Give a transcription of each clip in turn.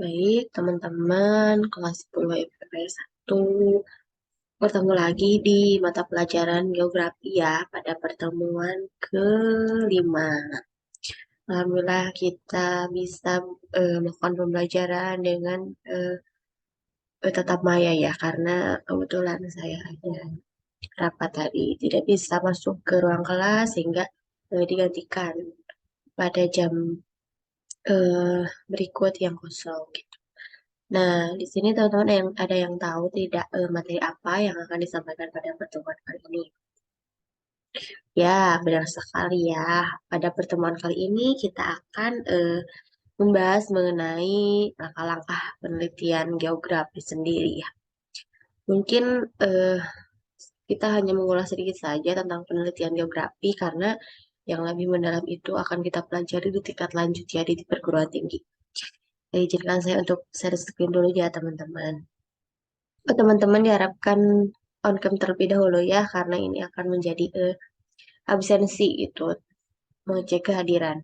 Baik, teman-teman kelas 10 IPS 1, bertemu lagi di mata pelajaran geografi ya pada pertemuan kelima. Alhamdulillah kita bisa melakukan pembelajaran dengan tatap maya ya, karena kebetulan saya ada rapat tadi tidak bisa masuk ke ruang kelas sehingga digantikan pada jam berikut yang kosong. Nah, di sini teman-teman ada yang tahu tidak materi apa yang akan disampaikan pada pertemuan kali ini? Ya, benar sekali ya. Pada pertemuan kali ini kita akan membahas mengenai langkah-langkah penelitian geografi sendiri ya. Mungkin eh, kita hanya mengulas sedikit saja tentang penelitian geografi karena yang lebih mendalam itu akan kita pelajari di tingkat lanjut ya di perguruan tinggi. Jadi izinkan saya untuk share screen dulu ya teman-teman. Teman-teman diharapkan on cam terlebih dahulu ya, karena ini akan menjadi absensi itu, mengecek kehadiran.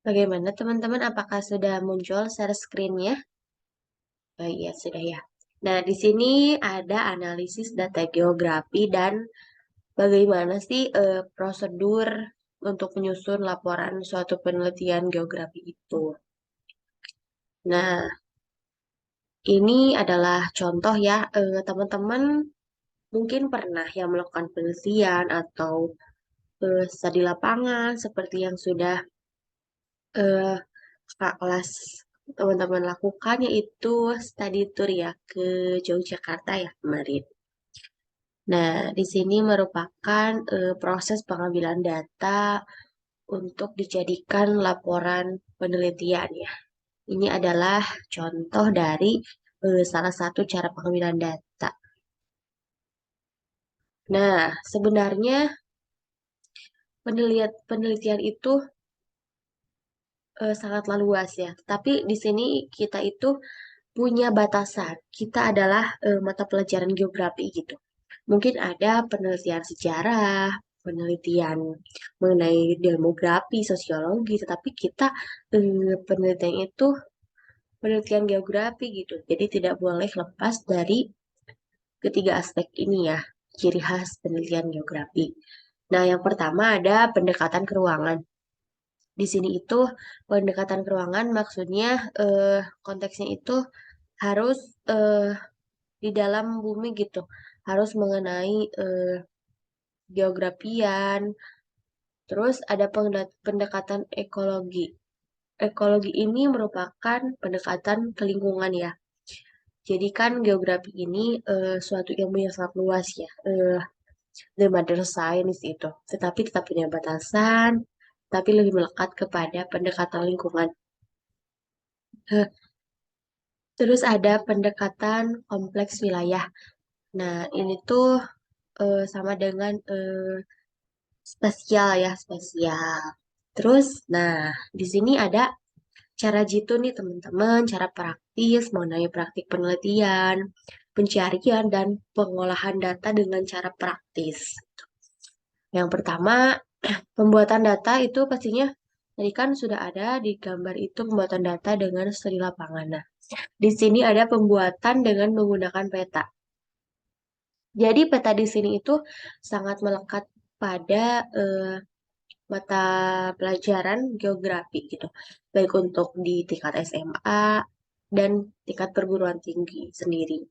Bagaimana teman-teman, apakah sudah muncul share screen-nya? Oh iya, sudah ya. Nah, di sini ada analisis data geografi dan bagaimana sih prosedur untuk menyusun laporan suatu penelitian geografi itu. Nah, ini adalah contoh ya, teman-teman mungkin pernah yang melakukan penelitian atau studi lapangan seperti yang sudah eh, Kak kelas teman-teman lakukan, yaitu study tour ya ke Yogyakarta ya kemarin. Nah, di sini merupakan proses pengambilan data untuk dijadikan laporan penelitian ya. Ini adalah contoh dari salah satu cara pengambilan data. Nah, sebenarnya penelitian itu sangatlah luas ya. Tapi di sini kita itu punya batasan. Kita adalah mata pelajaran geografi gitu. Mungkin ada penelitian sejarah, penelitian mengenai demografi, sosiologi, tetapi kita penelitian itu penelitian geografi gitu. Jadi tidak boleh lepas dari ketiga aspek ini ya, ciri khas penelitian geografi. Nah, yang pertama ada pendekatan ke ruangan. Di sini itu pendekatan ke ruangan maksudnya konteksnya itu harus eh, di dalam bumi gitu, harus mengenai geografian. Terus ada pendekatan ekologi. Ekologi ini merupakan pendekatan ke lingkungan ya. Jadi kan geografi ini suatu ilmu yang sangat luas ya, the mother science itu. Tetapi tetap punya batasan, tapi lebih melekat kepada pendekatan lingkungan. Eh, Terus ada pendekatan kompleks wilayah. Nah, ini tuh sama dengan spesial ya, spesial. Terus, nah, di sini ada cara jitu nih teman-teman, cara praktis mengenai praktik penelitian, pencarian, dan pengolahan data dengan cara praktis. Yang pertama, pembuatan data itu pastinya tadi kan sudah ada di gambar itu pembuatan data dengan studi lapangan. Nah, di sini ada pembuatan dengan menggunakan peta. Jadi peta di sini itu sangat melekat pada mata pelajaran geografi gitu, baik untuk di tingkat SMA dan tingkat perguruan tinggi sendiri.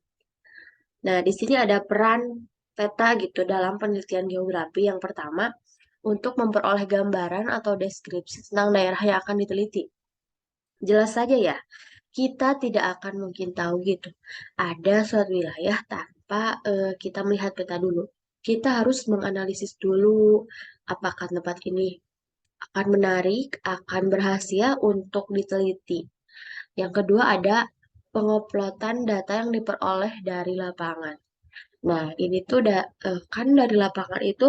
Nah, di sini ada peran peta gitu dalam penelitian geografi. Yang pertama, untuk memperoleh gambaran atau deskripsi tentang daerah yang akan diteliti. Jelas saja ya, kita tidak akan mungkin tahu gitu. Ada suatu wilayah tanpa kita melihat peta dulu. Kita harus menganalisis dulu apakah tempat ini akan menarik, akan berhasil untuk diteliti. Yang kedua ada penguploadan data yang diperoleh dari lapangan. Nah, ini tuh kan dari lapangan itu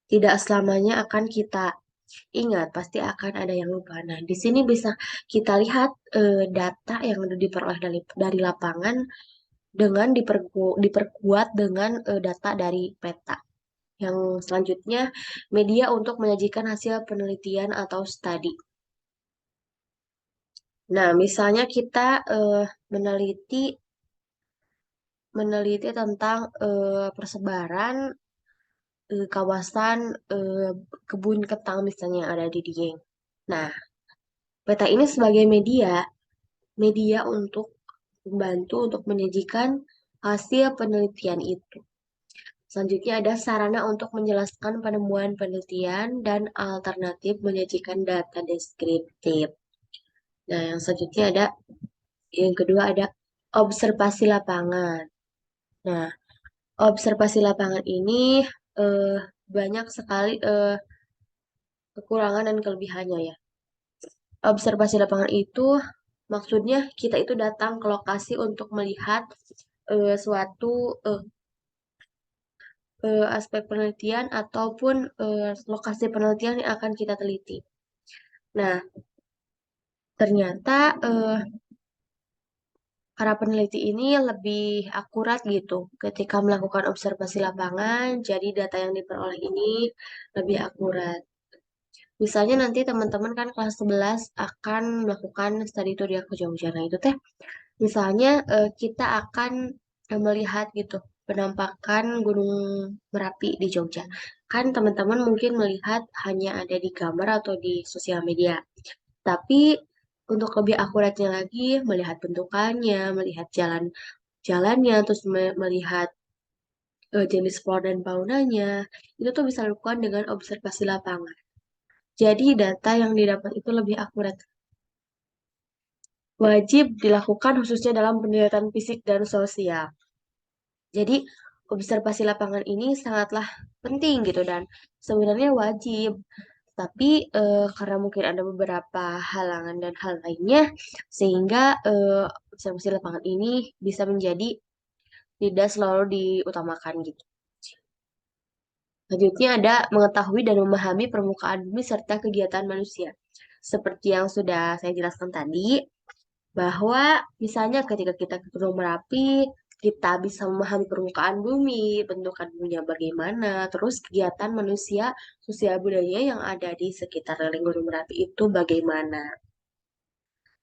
tidak selamanya akan kita ingat, pasti akan ada yang lupa. Nah, di sini bisa kita lihat data yang udah diperoleh dari lapangan dengan diperkuat dengan data dari peta. Yang selanjutnya, media untuk menyajikan hasil penelitian atau studi. Nah, misalnya kita meneliti meneliti tentang persebaran kawasan eh, kebun ketang misalnya yang ada di Dieng. Nah, peta ini sebagai media untuk membantu untuk menyajikan hasil penelitian itu. Selanjutnya ada sarana untuk menjelaskan penemuan penelitian dan alternatif menyajikan data deskriptif. Nah, yang selanjutnya yang kedua ada observasi lapangan. Nah, observasi lapangan ini eh, banyak sekali kekurangan dan kelebihannya ya. Observasi lapangan itu maksudnya kita itu datang ke lokasi untuk melihat suatu eh, aspek penelitian ataupun lokasi penelitian yang akan kita teliti. Nah, ternyata para peneliti ini lebih akurat gitu ketika melakukan observasi lapangan, jadi data yang diperoleh ini lebih akurat. Misalnya nanti teman-teman kan kelas 11 akan melakukan studi tour ya ke Jogja. Nah, itu teh misalnya kita akan melihat gitu penampakan Gunung Merapi di Jogja. Kan teman-teman mungkin melihat hanya ada di gambar atau di sosial media. Tapi untuk lebih akuratnya lagi, melihat bentukannya, melihat jalannya, terus melihat jenis flora dan faunanya, itu tuh bisa dilakukan dengan observasi lapangan. Jadi data yang didapat itu lebih akurat. Wajib dilakukan khususnya dalam penelitian fisik dan sosial. Jadi observasi lapangan ini sangatlah penting gitu dan sebenarnya wajib. Tapi karena mungkin ada beberapa halangan dan hal lainnya, sehingga observasi lapangan ini bisa menjadi tidak selalu diutamakan gitu. Selanjutnya ada mengetahui dan memahami permukaan bumi serta kegiatan manusia. Seperti yang sudah saya jelaskan tadi, bahwa misalnya ketika kita ke Gunung Merapi, kita bisa memahami permukaan bumi, bentukan buminya bagaimana, terus kegiatan manusia, sosial budaya yang ada di sekitar lereng Gunung Merapi itu bagaimana.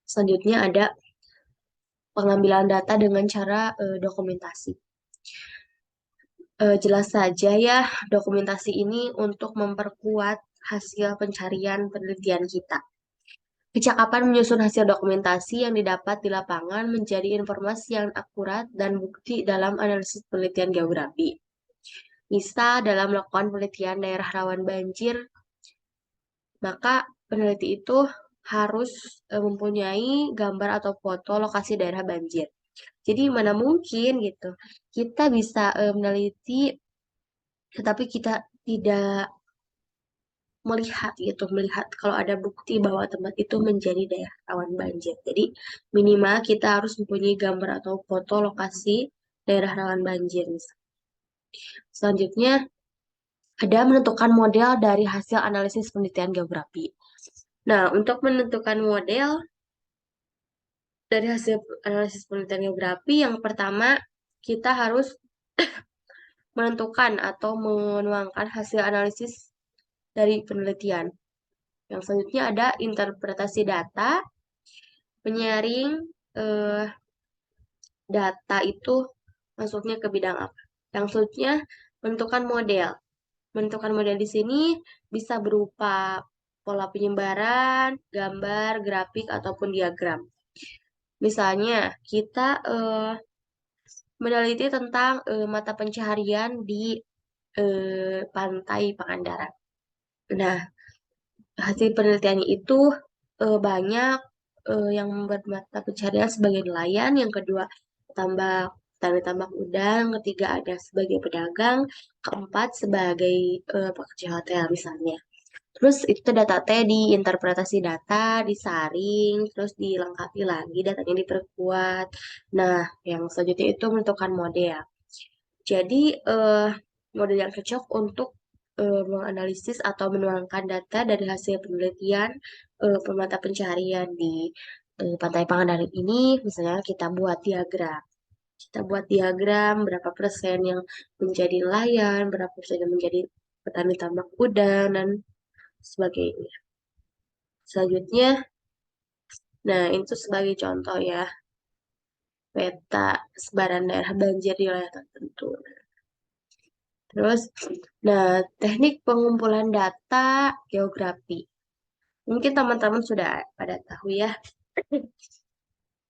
Selanjutnya ada pengambilan data dengan cara dokumentasi. Jelas saja ya, dokumentasi ini untuk memperkuat hasil pencarian penelitian kita. Kecakapan menyusun hasil dokumentasi yang didapat di lapangan menjadi informasi yang akurat dan bukti dalam analisis penelitian geografi. Misal dalam melakukan penelitian daerah rawan banjir, maka peneliti itu harus mempunyai gambar atau foto lokasi daerah banjir. Jadi mana mungkin gitu kita bisa meneliti tetapi kita tidak melihat kalau ada bukti bahwa tempat itu menjadi daerah rawan banjir. Jadi minimal kita harus mempunyai gambar atau foto lokasi daerah rawan banjir. Selanjutnya ada menentukan model dari hasil analisis penelitian geografi. Nah, untuk menentukan model dari hasil analisis penelitian geografi, yang pertama kita harus menentukan atau menuangkan hasil analisis dari penelitian. Yang selanjutnya ada interpretasi data, penyaring eh, data itu masuknya ke bidang apa. Yang selanjutnya menentukan model. Menentukan model di sini bisa berupa pola penyebaran, gambar, grafik, ataupun diagram. Misalnya, kita meneliti tentang mata pencaharian di pantai Pangandaran. Nah, hasil penelitiannya itu banyak yang membuat mata pencaharian sebagai nelayan, yang kedua tambak tani tambak udang, ketiga ada sebagai pedagang, keempat sebagai pekerja hotel misalnya. Terus itu data T diinterpretasi data, disaring, terus dilengkapi lagi, datanya diperkuat. Nah, yang selanjutnya itu menentukan model. Jadi, model yang cocok untuk menganalisis atau menuangkan data dari hasil penelitian pemata pencaharian di Pantai Pangandaran ini, misalnya kita buat diagram. Kita buat diagram berapa persen yang menjadi nelayan, berapa persen yang menjadi petani tambak udang, dan sebagainya. Selanjutnya, nah itu sebagai contoh ya, peta sebaran daerah banjir di wilayah tertentu. Terus, nah teknik pengumpulan data geografi. Mungkin teman-teman sudah pada tahu ya,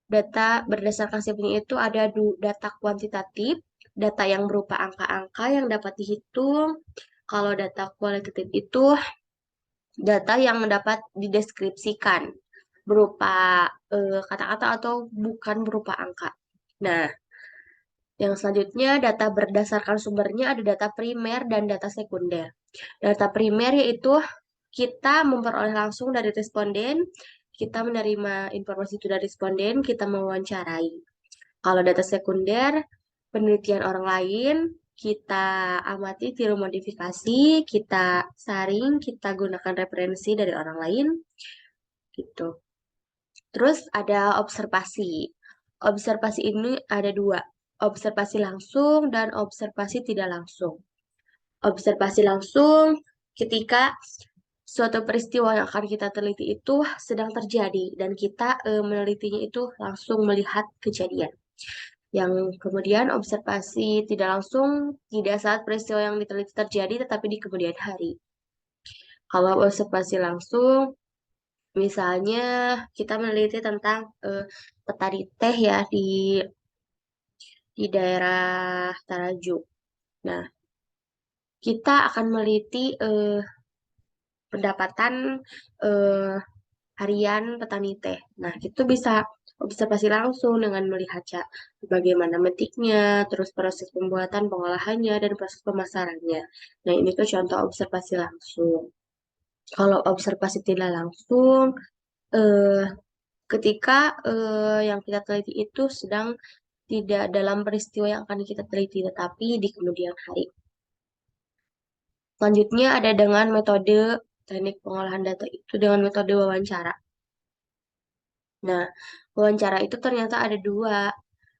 data berdasarkan sifatnya itu ada data kuantitatif, data yang berupa angka-angka yang dapat dihitung. Kalau data kualitatif itu data yang dapat dideskripsikan berupa kata-kata atau bukan berupa angka. Nah, yang selanjutnya data berdasarkan sumbernya ada data primer dan data sekunder. Data primer yaitu kita memperoleh langsung dari responden, kita menerima informasi itu dari responden, kita mewawancarai. Kalau data sekunder, penelitian orang lain, kita amati, tiru modifikasi, kita saring, kita gunakan referensi dari orang lain, gitu. Terus ada observasi. Observasi ini ada dua, observasi langsung dan observasi tidak langsung. Observasi langsung ketika suatu peristiwa yang akan kita teliti itu sedang terjadi dan kita menelitinya itu langsung melihat kejadian. Yang kemudian observasi tidak langsung tidak saat peristiwa yang diteliti terjadi tetapi di kemudian hari. Kalau observasi langsung, misalnya kita meneliti tentang petani teh ya di daerah Tarajuk. Nah, kita akan meneliti pendapatan eh, harian petani teh. Nah, itu bisa observasi langsung dengan melihat bagaimana metiknya, terus proses pembuatan, pengolahannya, dan proses pemasarannya. Nah, ini tuh contoh observasi langsung. Kalau observasi tidak langsung, eh, ketika yang kita teliti itu sedang tidak dalam peristiwa yang akan kita teliti, tetapi di kemudian hari. Selanjutnya ada dengan metode teknik pengolahan data itu dengan metode wawancara. Nah, wawancara itu ternyata ada dua.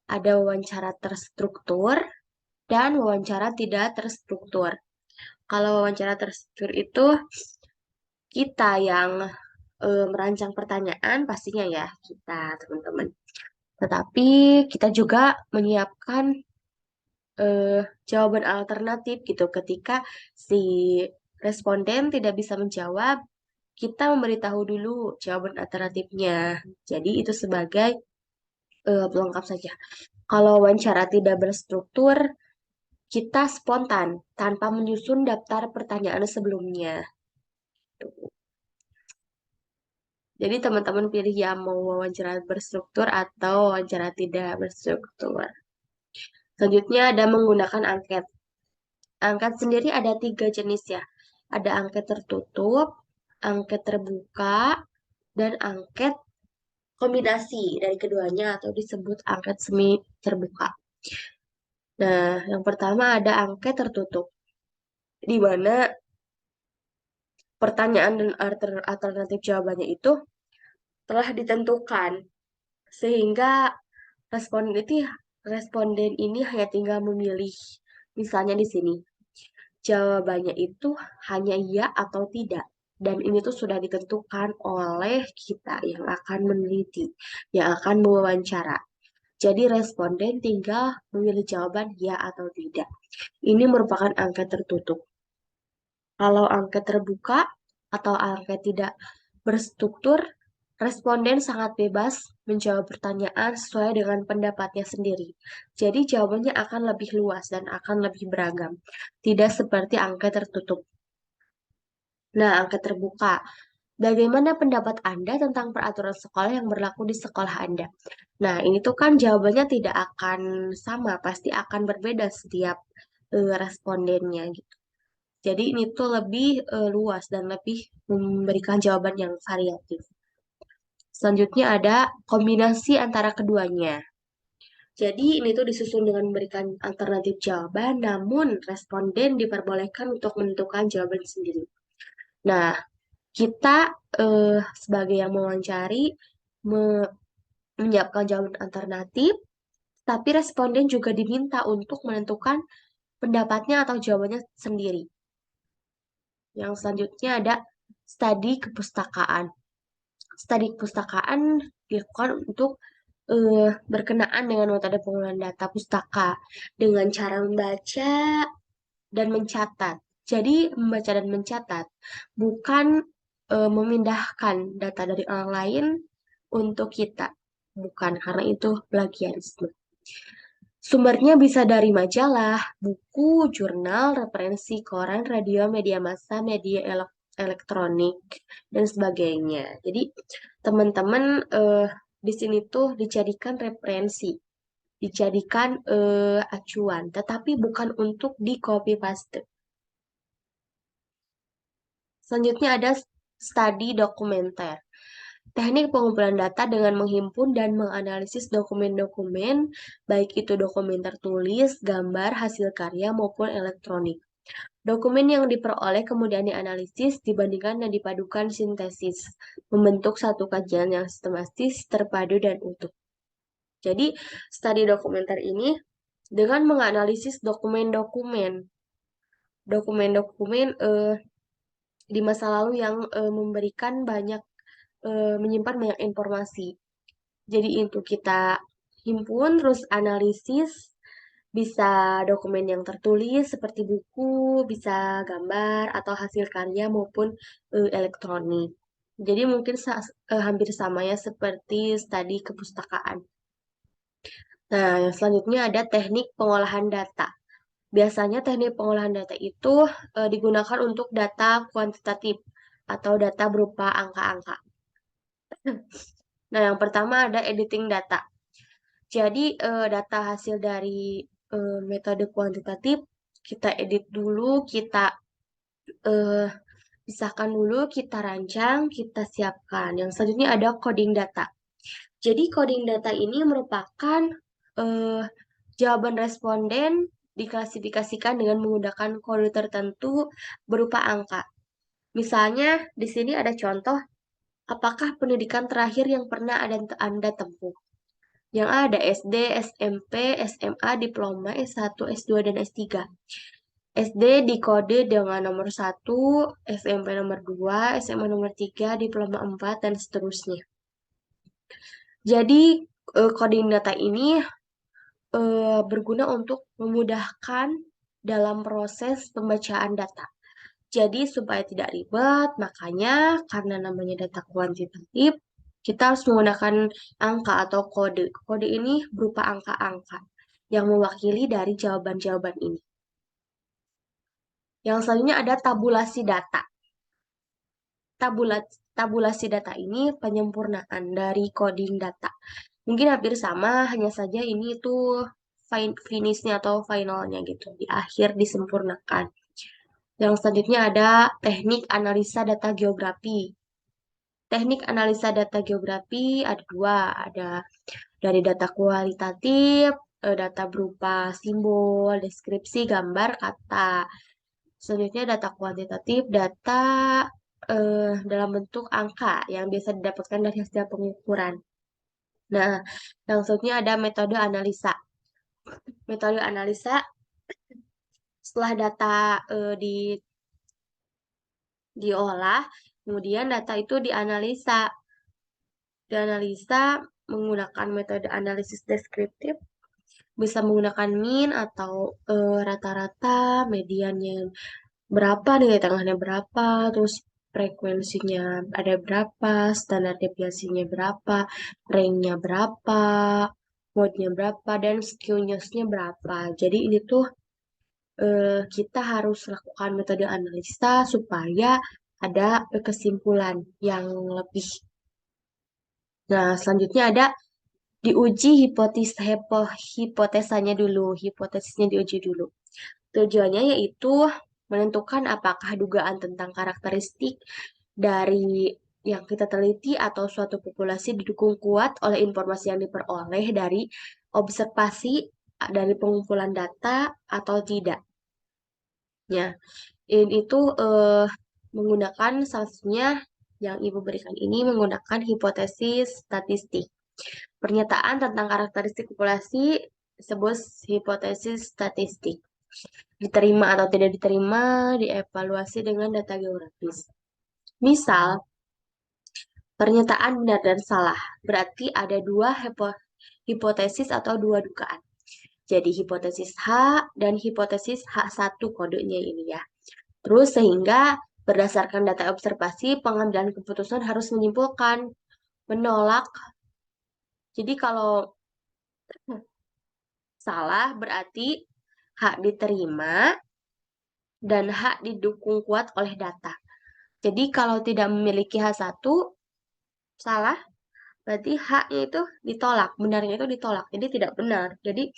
Ada wawancara terstruktur dan wawancara tidak terstruktur. Kalau wawancara terstruktur itu kita yang merancang pertanyaan pastinya ya kita teman-teman. Tetapi kita juga menyiapkan eh, jawaban alternatif gitu ketika si responden tidak bisa menjawab, kita memberitahu dulu jawaban alternatifnya. Jadi itu sebagai pelengkap saja. Kalau wawancara tidak berstruktur, kita spontan tanpa menyusun daftar pertanyaan sebelumnya. Jadi teman-teman pilih yang mau wawancara berstruktur atau wawancara tidak berstruktur. Selanjutnya ada menggunakan angket. Angket sendiri ada tiga jenis ya. Ada angket tertutup, angket terbuka, dan angket kombinasi dari keduanya atau disebut angket semi terbuka. Nah, yang pertama ada angket tertutup, di mana pertanyaan dan alternatif jawabannya itu telah ditentukan, sehingga responden itu responden ini hanya tinggal memilih. Misalnya di sini, jawabannya itu hanya iya atau tidak. Dan ini tuh sudah ditentukan oleh kita yang akan meneliti, yang akan mewawancara. Jadi responden tinggal memilih jawaban ya atau tidak. Ini merupakan angka tertutup. Kalau angka terbuka atau angka tidak berstruktur, responden sangat bebas menjawab pertanyaan sesuai dengan pendapatnya sendiri. Jadi jawabannya akan lebih luas dan akan lebih beragam. Tidak seperti angka tertutup. Nah, angka terbuka. Bagaimana pendapat Anda tentang peraturan sekolah yang berlaku di sekolah Anda? Nah, ini tuh kan jawabannya tidak akan sama, pasti akan berbeda setiap respondennya gitu. Jadi ini tuh lebih luas dan lebih memberikan jawaban yang variatif. Selanjutnya ada kombinasi antara keduanya. Jadi ini tuh disusun dengan memberikan alternatif jawaban, namun responden diperbolehkan untuk menentukan jawaban sendiri. Nah, kita sebagai yang mewawancari menyiapkan jawaban alternatif, tapi responden juga diminta untuk menentukan pendapatnya atau jawabannya sendiri. Yang selanjutnya ada studi kepustakaan. Studi kepustakaan dilakukan untuk berkenaan dengan metode pengolahan data pustaka dengan cara membaca dan mencatat. Jadi membaca dan mencatat bukan memindahkan data dari orang lain untuk kita. Bukan, karena itu plagiarisme. Sumbernya bisa dari majalah, buku, jurnal, referensi koran, radio, media massa, media elektronik, dan sebagainya. Jadi teman-teman di sini tuh dijadikan referensi, dijadikan acuan, tetapi bukan untuk di copy paste. Selanjutnya ada studi dokumenter. Teknik pengumpulan data dengan menghimpun dan menganalisis dokumen-dokumen, baik itu dokumen tertulis, gambar, hasil karya, maupun elektronik. Dokumen yang diperoleh kemudian dianalisis, dibandingkan dan dipadukan sintesis, membentuk satu kajian yang sistematis, terpadu, dan utuh. Jadi, studi dokumenter ini dengan menganalisis dokumen-dokumen, dokumen-dokumen di masa lalu yang memberikan banyak menyimpan banyak informasi. Jadi itu kita himpun terus analisis, bisa dokumen yang tertulis seperti buku, bisa gambar atau hasil karya maupun elektronik. Jadi mungkin hampir sama ya seperti studi kepustakaan. Nah, yang selanjutnya ada teknik pengolahan data. Biasanya teknik pengolahan data itu digunakan untuk data kuantitatif atau data berupa angka-angka. Nah, yang pertama ada editing data. Jadi, data hasil dari metode kuantitatif kita edit dulu, kita eh, pisahkan dulu, kita rancang, kita siapkan. Yang selanjutnya ada coding data. Jadi, coding data ini merupakan eh, jawaban responden diklasifikasikan dengan menggunakan kode tertentu berupa angka. Misalnya, di sini ada contoh, apakah pendidikan terakhir yang pernah Anda tempuh? Yang ada SD, SMP, SMA, diploma, S1, S2, dan S3. SD dikode dengan nomor 1, SMP nomor 2, SMA nomor 3, diploma 4, dan seterusnya. Jadi, coding data ini berguna untuk memudahkan dalam proses pembacaan data. Jadi, supaya tidak ribet, makanya karena namanya data kuantitatif, kita harus menggunakan angka atau kode. Kode ini berupa angka-angka yang mewakili dari jawaban-jawaban ini. Yang selanjutnya ada tabulasi data. Tabulasi data ini penyempurnaan dari coding data. Mungkin hampir sama, hanya saja ini tuh finishnya atau finalnya gitu. Di akhir disempurnakan. Yang selanjutnya ada teknik analisa data geografi. Teknik analisa data geografi ada dua, ada dari data kualitatif, data berupa simbol, deskripsi, gambar, kata. Selanjutnya data kuantitatif, data dalam bentuk angka yang biasa didapatkan dari hasil pengukuran. Nah, yang selanjutnya ada metode analisa. Metode analisa setelah data diolah, kemudian data itu dianalisa. Dianalisa menggunakan metode analisis deskriptif, bisa menggunakan mean atau rata-rata, mediannya berapa, nilai tengahnya berapa, terus frekuensinya ada berapa, standar deviasinya berapa, ranknya berapa, mode-nya berapa, dan skewness-nya berapa. Jadi ini tuh kita harus lakukan metode analisa supaya ada kesimpulan yang lebih. Nah, selanjutnya ada diuji hipotesanya dulu, hipotesisnya diuji dulu. Tujuannya yaitu menentukan apakah dugaan tentang karakteristik dari yang kita teliti atau suatu populasi didukung kuat oleh informasi yang diperoleh dari observasi dari pengumpulan data atau tidak. Ya, ini itu menggunakan salah satunya yang Ibu berikan ini menggunakan hipotesis statistik. Pernyataan tentang karakteristik populasi disebut hipotesis statistik. Diterima atau tidak diterima, dievaluasi dengan data geografis. Misal, pernyataan benar dan salah, berarti ada dua hipotesis atau dua dugaan. Jadi hipotesis H dan hipotesis H1 kodenya ini ya. Terus sehingga berdasarkan data observasi, pengambilan keputusan harus menyimpulkan menolak. Jadi kalau salah berarti H diterima dan H didukung kuat oleh data. Jadi kalau tidak memiliki H1, salah, berarti H-nya itu ditolak, benarnya itu ditolak. Jadi tidak benar. Jadi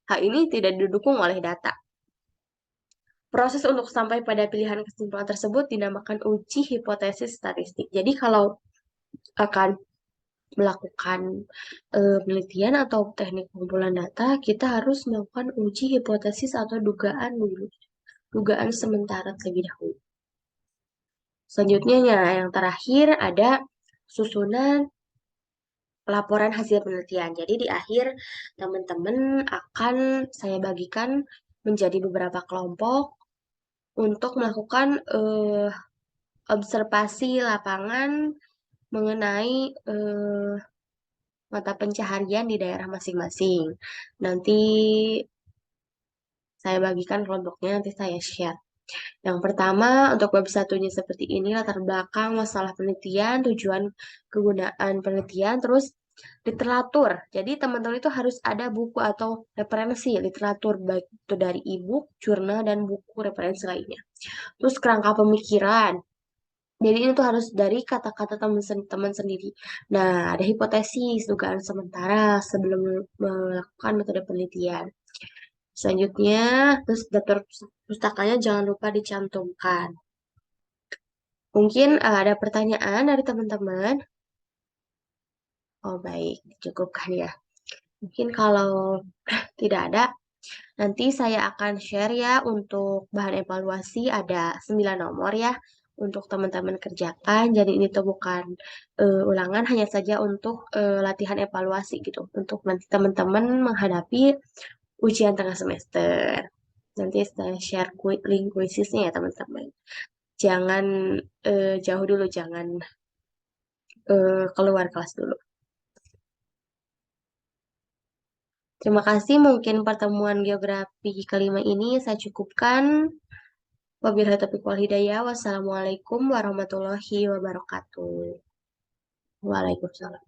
H ini tidak didukung oleh data. Proses untuk sampai pada pilihan kesimpulan tersebut dinamakan uji hipotesis statistik. Jadi kalau akan melakukan penelitian atau teknik pengumpulan data, kita harus melakukan uji hipotesis atau dugaan dulu. Dugaan sementara terlebih dahulu. Selanjutnya ya, yang terakhir ada susunan laporan hasil penelitian. Jadi di akhir teman-teman akan saya bagikan menjadi beberapa kelompok untuk melakukan observasi lapangan mengenai mata pencaharian di daerah masing-masing. Nanti saya bagikan kelompoknya, nanti saya share. Yang pertama, untuk bab satunya seperti ini, latar belakang masalah penelitian, tujuan kegunaan penelitian, terus literatur. Jadi teman-teman itu harus ada buku atau referensi literatur, baik itu dari e-book, jurnal, dan buku referensi lainnya. Terus kerangka pemikiran. Jadi ini tuh harus dari kata-kata teman sendiri. Nah, ada hipotesis, dugaan sementara sebelum melakukan metode penelitian. Selanjutnya, terus daftar pustakanya jangan lupa dicantumkan. Mungkin ada pertanyaan dari teman-teman. Oh, baik, dicukupkan ya. Mungkin kalau tidak ada, nanti saya akan share ya untuk bahan evaluasi ada 9 nomor ya untuk teman-teman kerjakan. Jadi ini tuh bukan ulangan, hanya saja untuk latihan evaluasi gitu. Untuk nanti teman-teman menghadapi ujian tengah semester. Nanti saya share link kuisisnya ya teman-teman. Jangan jauh dulu, jangan keluar kelas dulu. Terima kasih. Mungkin pertemuan geografi kelima ini saya cukupkan. Wabillahi taufiq wal hidayah. Wassalamualaikum warahmatullahi wabarakatuh. Waalaikumsalam.